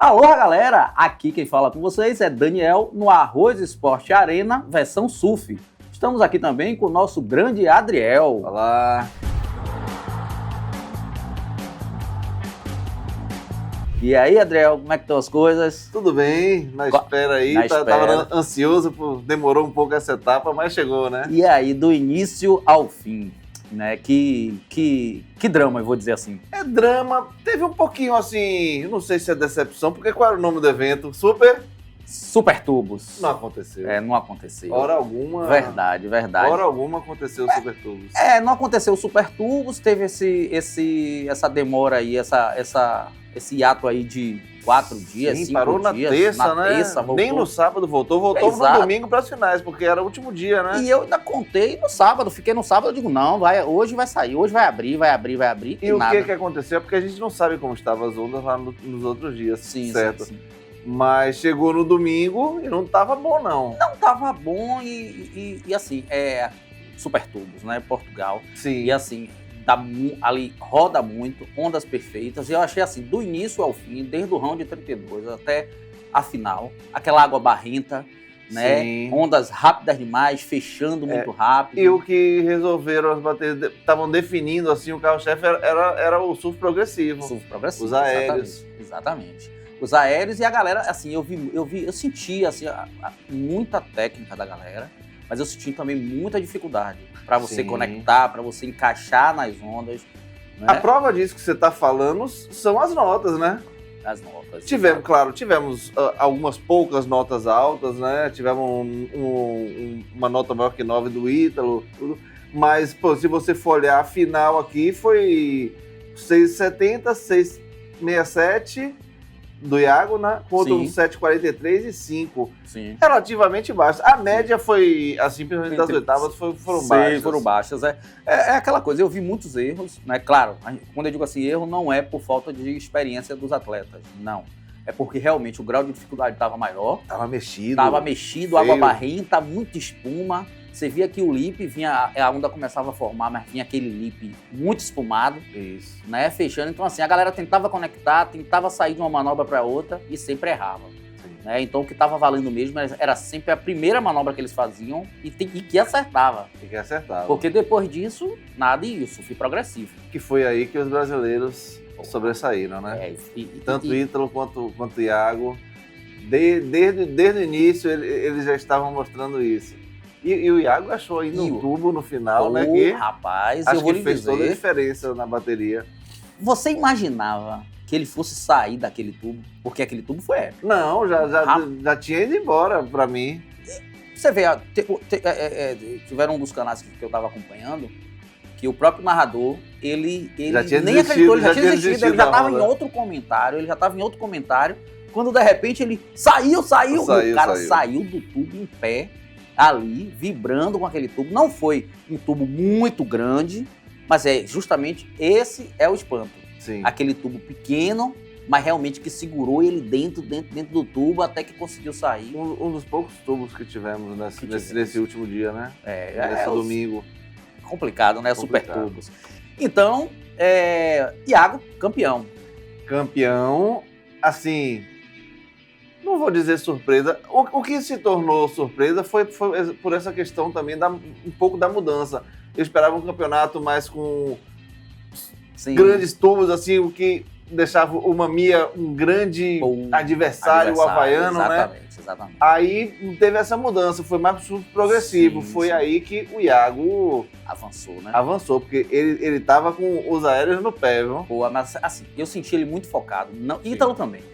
Alô, galera! Aqui quem fala com vocês é Daniel no Arroz Esporte Arena, versão surf. Estamos aqui também com o nosso grande Adriel. Olá! E aí, Adriel, como é que estão as coisas? Tudo bem, na espera aí, tava ansioso, demorou um pouco essa etapa, mas chegou, né? E aí, do início ao fim, né? Que drama, eu vou dizer assim. É drama, teve um pouquinho assim, não sei se é decepção, porque qual era o nome do evento? Super Tubos. Não aconteceu. Não aconteceu. Hora alguma. Verdade. Hora alguma aconteceu o Super Tubos. Não aconteceu o Super Tubos, teve essa demora aí, esse hiato aí de 4 dias, 5 dias. Parou na terça, né? Voltou. Nem no sábado voltou no domingo para as finais, porque era o último dia, né? E eu ainda contei no sábado, fiquei no sábado, eu digo, não, hoje vai sair, hoje vai abrir. E o que aconteceu? Porque a gente não sabe como estavam as ondas lá nos outros dias, certo? Sim. Mas chegou no domingo e não tava bom, não. Não tava bom e assim, Super Tubos, né? Portugal. Sim. E assim, ali roda muito, ondas perfeitas. E eu achei assim, do início ao fim, desde o round 32 até a final, aquela água barrenta, né? Sim. Ondas rápidas demais, fechando muito rápido. E o que resolveram as baterias, estavam definindo assim, o carro-chefe era o surf progressivo. Surf progressivo, os aéreos. Exatamente. Os aéreos e a galera, assim, eu senti assim, muita técnica da galera, mas eu senti também muita dificuldade para você conectar, para você encaixar nas ondas. Né? A prova disso que você está falando são as notas, né? As notas. Tivemos algumas poucas notas altas, né? Tivemos uma nota maior que 9 do Ítalo, tudo. Mas, pô, se você for olhar a final aqui, foi 6,70, 6,67... do Iago, né? Contra um 7,43 e 5. Sim. Relativamente baixo. A média foi, assim, principalmente das oitavas, foram baixas. Sim, foram baixas. É aquela coisa, eu vi muitos erros, né? Claro, quando eu digo assim, erro não é por falta de experiência dos atletas, não. É porque realmente o grau de dificuldade estava maior. Tava mexido, feio. Água barrenta, muita espuma. Você via que o lip vinha, a onda começava a formar, mas vinha aquele lip muito espumado. Isso. Né? Fechando. Então, assim, a galera tentava conectar, tentava sair de uma manobra para outra e sempre errava. Né? Então, o que estava valendo mesmo era sempre a primeira manobra que eles faziam e que acertava. Porque depois disso, nada e isso, fui progressivo. Que foi aí que os brasileiros sobressaíram, né? Tanto o Ítalo quanto o Iago. Desde o início, eles já estavam mostrando isso. E o Iago achou aí no tubo no final, né? Que, rapaz, acho que fez toda a diferença na bateria. Você imaginava que ele fosse sair daquele tubo? Porque aquele tubo foi épico. Não, já tinha ido embora pra mim. Você vê, tiveram um dos canais que eu tava acompanhando, que o próprio narrador, ele nem acreditou, ele já tinha desistido, ele já tava em outro comentário, quando de repente ele saiu, o cara saiu do tubo em pé, ali, vibrando com aquele tubo. Não foi um tubo muito grande, mas justamente esse é o espanto. Sim. Aquele tubo pequeno, mas realmente que segurou ele dentro do tubo até que conseguiu sair. Um dos poucos tubos que tivemos nesse último dia, né? Nesse domingo. Complicado, né? Super tubos. Então, Iago, campeão. Campeão, assim... Não vou dizer surpresa. O que se tornou surpresa foi por essa questão também um pouco da mudança. Eu esperava um campeonato mais com grandes tubos, assim, o que deixava o Mamiya um grande adversário, o havaiano, Exatamente. Aí teve essa mudança, foi mais progressivo. Foi aí que o Iago avançou, né? Avançou, porque ele tava com os aéreos no pé, viu? Pô, mas assim, eu senti ele muito focado. Ítalo também.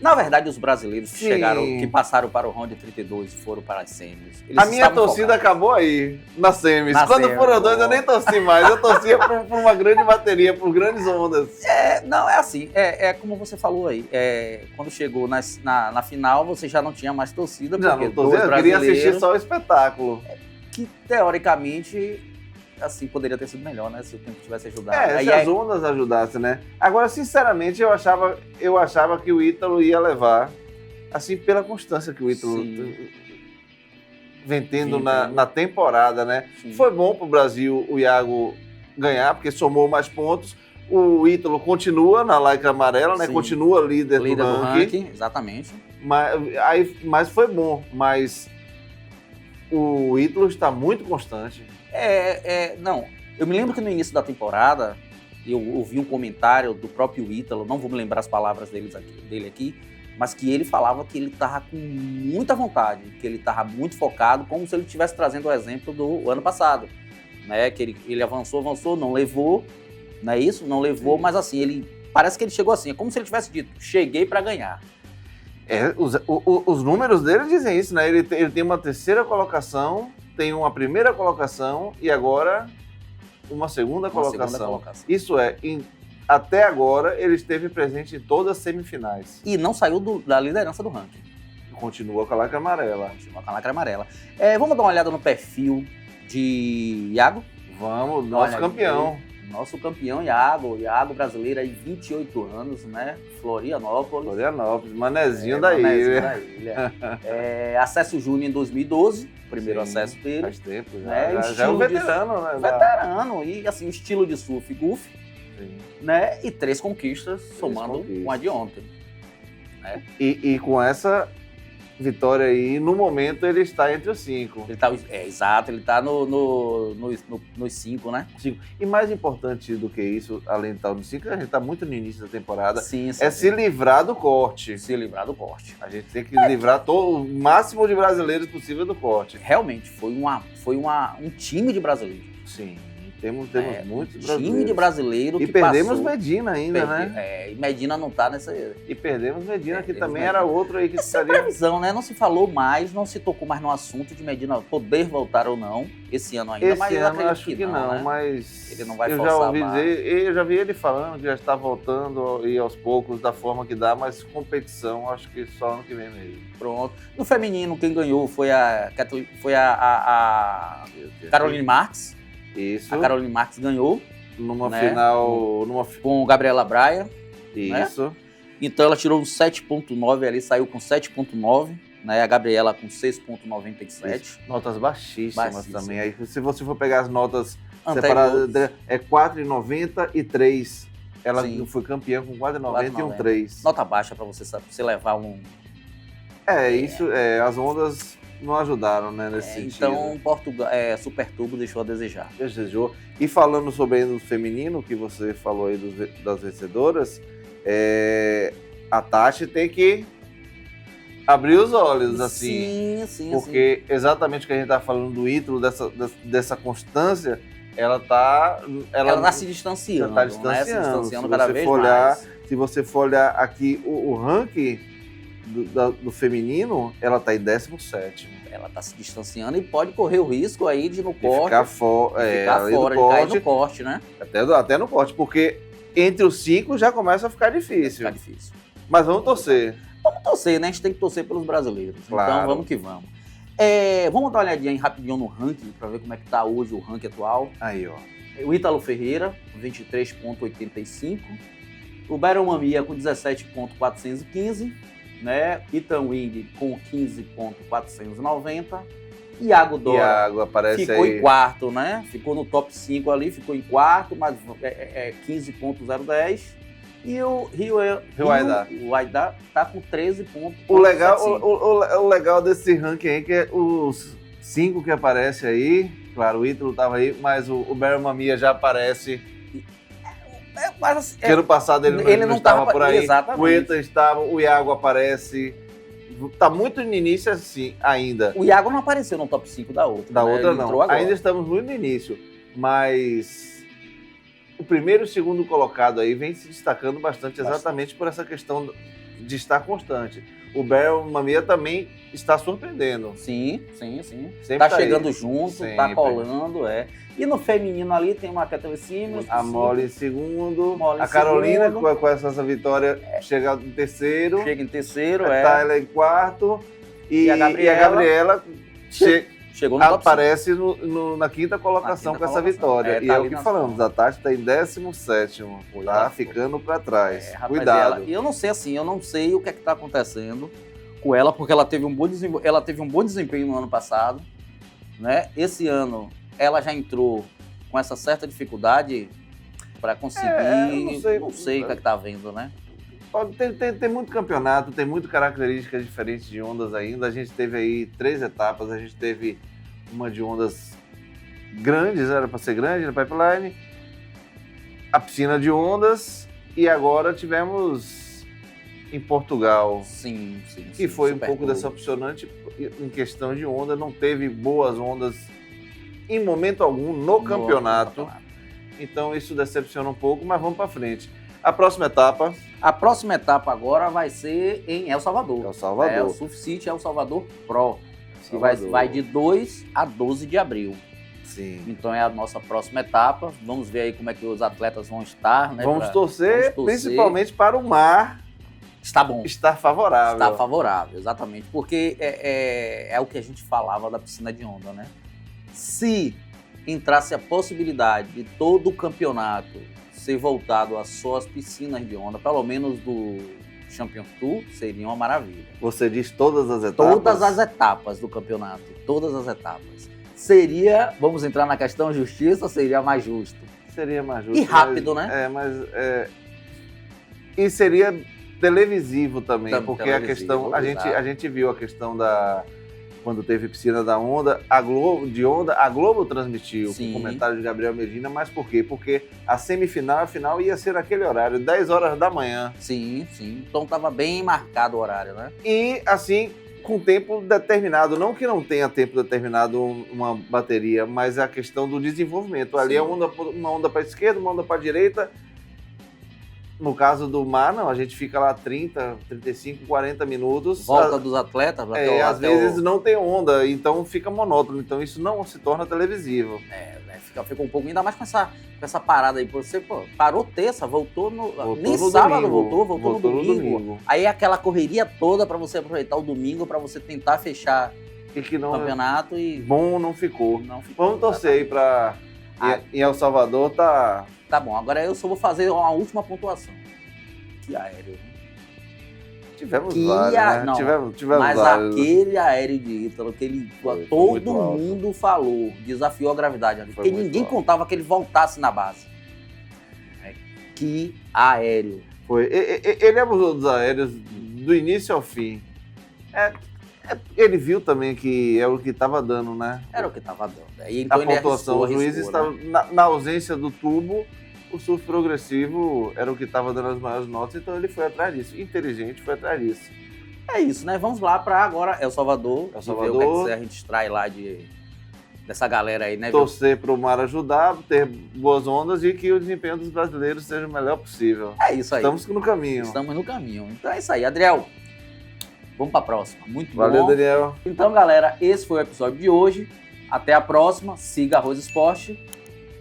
Na verdade, os brasileiros que passaram para o round 32 e foram para as semis. A minha torcida acabou aí, nas semis. Quando foram dois, eu nem torci mais. Eu torcia por uma grande bateria, por grandes ondas. Não, é assim. É como você falou aí. Quando chegou na final, você já não tinha mais torcida. Já não torcia, eu queria assistir só o espetáculo. Que, teoricamente... assim, poderia ter sido melhor, né? Se o tempo tivesse ajudado. Se as ondas ajudassem, né? Agora, sinceramente, eu achava que o Ítalo ia levar, assim, pela constância que o Ítalo vem tendo na temporada, né? Sim. Foi bom pro Brasil o Iago ganhar, porque somou mais pontos. O Ítalo continua na Lycra amarela, né? Sim. Continua líder do ranking. Exatamente. Mas foi bom. Mas o Ítalo está muito constante. Não, eu me lembro que no início da temporada, eu ouvi um comentário do próprio Ítalo, não vou me lembrar as palavras dele aqui, mas que ele falava que ele estava com muita vontade, que ele estava muito focado, como se ele estivesse trazendo o exemplo do ano passado. Né? Que ele avançou, não levou, não é isso? Não levou, mas assim, parece que ele chegou assim, é como se ele tivesse dito, cheguei para ganhar. Os números dele dizem isso, né? Ele tem uma terceira colocação, tem uma primeira colocação e agora uma segunda colocação. Isso é, até agora ele esteve presente em todas as semifinais. E não saiu da liderança do ranking. Continua com a Lycra amarela. Vamos dar uma olhada no perfil de Iago? Vamos, nosso campeão. Nosso campeão Iago brasileiro aí, 28 anos, né? Florianópolis, manezinho da ilha. Acesso Júnior em 2012, primeiro acesso dele. Faz tempo, já é um veterano, né? Veterano, e assim, o estilo de surf goofy, né? E 3 conquistas, somando com a de ontem. Né? E com essa vitória aí, no momento ele está entre os 5. Exato, ele está nos 5, né? 5. E mais importante do que isso, além de estar nos 5, a gente está muito no início da temporada, sim. Se livrar do corte. A gente tem que livrar o máximo de brasileiros possível do corte. Realmente, foi um time de brasileiros. Sim. Temos muitos brasileiros. Time de brasileiro e que perdemos passou. Medina ainda, né? E Medina não tá nessa... E perdemos Medina, que também era outro aí que essa estaria... previsão, né? Não se falou mais, não se tocou mais no assunto de Medina poder voltar ou não, esse ano ainda. Mas eu acredito acho que não, né? Mas... Ele não vai forçar eu já vi ele falando que já está voltando e aos poucos, da forma que dá, mas competição, acho que só ano que vem mesmo. Pronto. No feminino, quem ganhou foi a Caroline Marques. Isso. A Caroline Marques ganhou. Numa final... Com Gabriela Braia. Isso. Né? Então ela tirou um 7.9 ali, saiu com 7.9. Né? A Gabriela com 6.97. Notas baixíssimas também. Aí, se você for pegar as notas separadas, é 4,90 e 3. Ela foi campeã com 4,90 e um 3. Nota baixa para você levar um... As ondas... não ajudaram, né, nesse sentido. Então, Super Turbo deixou a desejar. Desejou. E falando sobre o feminino, que você falou aí das vencedoras, a Tati tem que abrir os olhos, assim. Sim. Porque exatamente o que a gente tá falando do Ítalo, dessa constância, ela tá se distanciando. Ela tá distanciando. Né? Se distanciando cada vez mais. Se você for olhar aqui o ranking do feminino, ela está em 17º. Ela está se distanciando e pode correr o risco aí de no corte. Ficar fora, de cair no corte, né? Até no corte, porque entre os 5 já começa a ficar difícil. Mas vamos torcer. Vamos torcer, né? A gente tem que torcer pelos brasileiros. Claro. Então vamos que vamos. Vamos dar uma olhadinha rapidinho no ranking, para ver como é que está hoje o ranking atual. Aí, ó. O Ítalo Ferreira, 23,85. O Byron Mamiya com 17,415. Né? Ethan Wing com 15,490. Iago Dora ficou em quarto, né? Ficou no top 5 ali, ficou em quarto, mas 15,010. E o Rio Aida tá com 13,75. O legal desse ranking aí que é os 5 que aparece aí. Claro, o Ítalo tava aí, mas o Byron Mamiya já aparece. Mas, assim, que ano passado ele não estava por aí. Exatamente. O Ethan estava, o Iago aparece. Tá muito no início assim ainda. O Iago não apareceu no top 5 da outra. Da outra não. Ainda estamos muito no início. Mas o primeiro e o segundo colocado aí vem se destacando bastante exatamente por essa questão de estar constante. O Byron Mamiya também está surpreendendo. Sim. Tá chegando junto, sempre. Tá colando, E no feminino ali tem uma Kathleen Simmons. A Molly em segundo. A Carolina, com essa vitória, chega em terceiro. A Tyler em quarto. E a Gabriela chegou no aparece na quinta colocação com essa vitória. E é o que falamos, a Tati está em 17º. Tá ficando para trás. Cuidado. E eu não sei o que é que tá acontecendo com ela, porque ela teve um bom desempenho no ano passado. Né? Esse ano ela já entrou com essa certa dificuldade. para conseguir. Não sei o que tá vendo, né? Tem muito campeonato, tem muitas características diferentes de ondas ainda. A gente teve aí 3 etapas, a gente teve uma de ondas grandes, era para ser grande na pipeline, a piscina de ondas, e agora tivemos em Portugal. Sim. Que foi um pouco decepcionante em questão de onda, não teve boas ondas em momento algum no campeonato. Então isso decepciona um pouco, mas vamos para frente. A próxima etapa agora vai ser em El Salvador. El Salvador. É o Surf City El Salvador Pro. Que vai de 2 a 12 de abril. Sim. Então é a nossa próxima etapa. Vamos ver aí como é que os atletas vão estar, né? Vamos torcer principalmente para o mar. Está bom. Estar favorável. Está favorável, exatamente. Porque é o que a gente falava da piscina de onda, né? Se entrasse a possibilidade de todo o campeonato ser voltado a só as piscinas de onda, pelo menos do Champions Tour, seria uma maravilha. Você diz todas as etapas? Todas as etapas do campeonato, todas as etapas. Seria, vamos entrar na questão justiça, seria mais justo. Seria mais justo. E rápido, né? E seria televisivo também, porque televisivo, a gente viu a questão da... Quando teve piscina da onda, a Globo transmitiu com o comentário de Gabriel Medina, mas por quê? Porque a semifinal e a final ia ser naquele horário, 10 horas da manhã. Sim. Então estava bem marcado o horário, né? E assim, com tempo determinado, não que não tenha tempo determinado uma bateria, mas a questão do desenvolvimento. Ali é uma onda para a esquerda, uma onda para a direita. No caso do mar, não, a gente fica lá 30, 35, 40 minutos. Volta dos atletas. Às vezes não tem onda, então fica monótono. Então isso não se torna televisivo. Fica um pouco, ainda mais com essa parada aí. Você parou terça, voltou no sábado, domingo, voltou no domingo. Aí aquela correria toda para você aproveitar o domingo, para você tentar fechar o campeonato. Bom, não ficou. Vamos torcer aí para... Em El Salvador tá... Tá bom, agora eu só vou fazer uma última pontuação. Que aéreo. Tivemos vários, né? Não, tivemos mas vários. Aquele aéreo de Ítalo, todo mundo falou, desafiou a gravidade. Porque ninguém contava que ele voltasse na base. Que aéreo. Foi. Ele abusou dos aéreos do início ao fim. Ele viu também que é o que estava dando, né? Era o que estava dando. Então a pontuação, os juízes estavam, na ausência do tubo, o surf progressivo era o que estava dando as maiores notas, então ele foi atrás disso. Inteligente, foi atrás disso. É isso, né? Vamos lá para agora El Salvador. Ver o que a gente extrai lá dessa galera aí, né? Torcer para o mar ajudar, ter boas ondas e que o desempenho dos brasileiros seja o melhor possível. É isso aí. Estamos no caminho. Então é isso aí. Adriel, vamos para a próxima. Muito bom. Valeu, Daniel. Então, galera, esse foi o episódio de hoje. Até a próxima. Siga Arroz Esporte.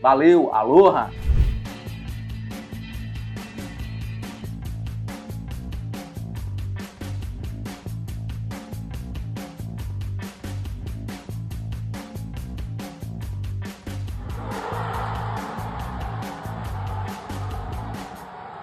Valeu, aloha!